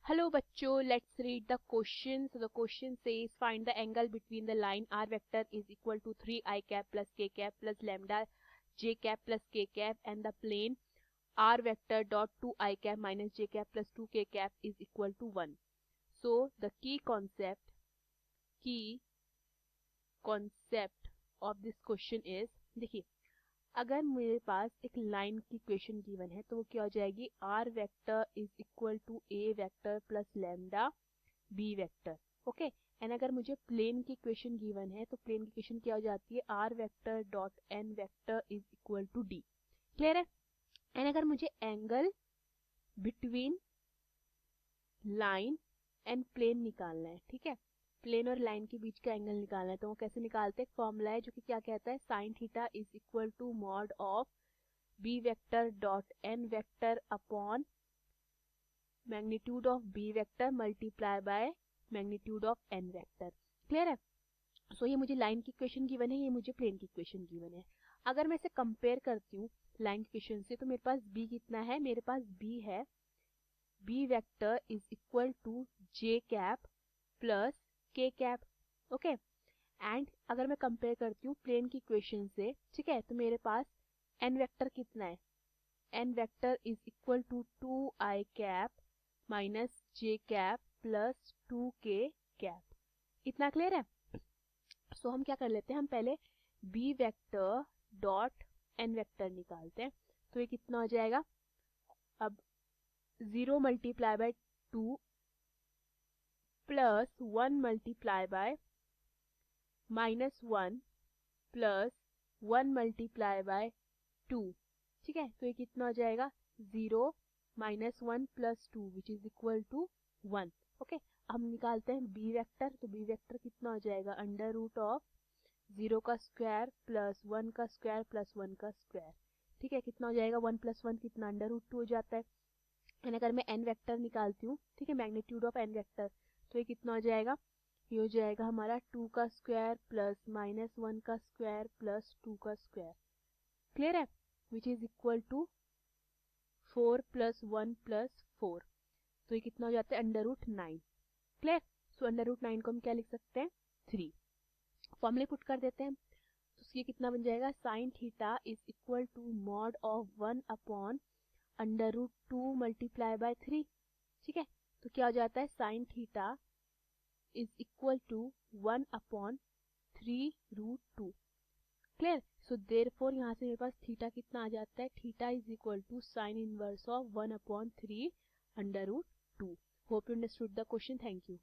Hello बच्चों, let's read the question. So the question says find the angle between the line r vector is equal to 3 I cap plus k cap plus lambda j cap plus k cap and the plane r vector dot 2 I cap minus j cap plus 2 k cap is equal to 1. So the key concept of this question is, देखिए अगर मेरे पास एक line की equation given है तो वो क्या हो जाएगी, r vector is equal to a vector plus lambda b vector. Okay. And अगर मुझे प्लेन की इक्वेशन गिवन है तो प्लेन की इक्वेशन क्या हो जाती है, r vector dot n vector is equal to d. Clear है. एंड अगर मुझे angle between line and plane निकालना है, ठीक है, प्लेन और लाइन के बीच का एंगल निकालना है, तो वो कैसे निकालते हैं, फॉर्मूला है जो कि क्या कहता है, sine theta is equal to mod of b vector dot n vector upon magnitude of b vector multiply by magnitude of n vector. Clear है. सो ये मुझे लाइन की इक्वेशन गिवन है, ये मुझे प्लेन की इक्वेशन गिवन है. अगर मैं इसे कंपेयर करती हूँ लाइन की इक्वेशन से तो मेरे पास बी कितना है, मेरे पास बी है b vector is equal to j cap plus k cap. Okay. And अगर मैं कंपेयर करती हूँ प्लेन की इक्वेशन से, ठीक है, तो मेरे पास एन वेक्टर कितना है, n vector is equal to 2 i cap minus j cap plus 2 k cap. इतना क्लियर है. सो हम क्या कर लेते हैं, हम पहले b vector dot n vector निकालते हैं. तो ये कितना हो जाएगा, अब 0 multiply by 2 plus 1 multiply by minus 1 plus 1 multiply by 2. ठीक है, तो ये कितना हो जाएगा, 0 minus 1 plus 2 which is equal to 1. Okay. हम निकालते हैं बी वेक्टर, तो बी वेक्टर कितना हो जाएगा, अंडर रूट ऑफ 0 का स्क्वायर प्लस 1 का स्क्वायर प्लस 1 का स्क्वायर. ठीक है, कितना हो जाएगा, 1 प्लस 1 कितना, अंडर रूट 2 हो जाता है. एंड अगर मैं एन वेक्टर निकालती हूँ, ठीक है, मैग्नीट्यूड ऑफ एन वेक्टर, तो ये कितना हो जाएगा, ये हो जाएगा हमारा 2 का स्क्वायर प्लस माइनस 1 का स्क्वायर प्लस 2 का स्क्वायर. क्लियर है, which is equal to 4 plus 1 plus 4. तो ये कितना हो जाता है, under root 9. Clear. So under root 9 को हम क्या लिख सकते हैं, 3. फॉर्मूले पुट कर देते हैं, तो ये कितना बन जाएगा, sine theta is equal to mod of 1 upon under root 2 multiply by 3. ठीक है, तो क्या हो जाता है, sine theta is equal to 1 upon 3 root 2. Clear. So therefore यहाँ से मेरे पास थीटा कितना आ जाता है, theta is equal to sine inverse of 1 upon 3 under root 2. Hope you understood the question. Thank you.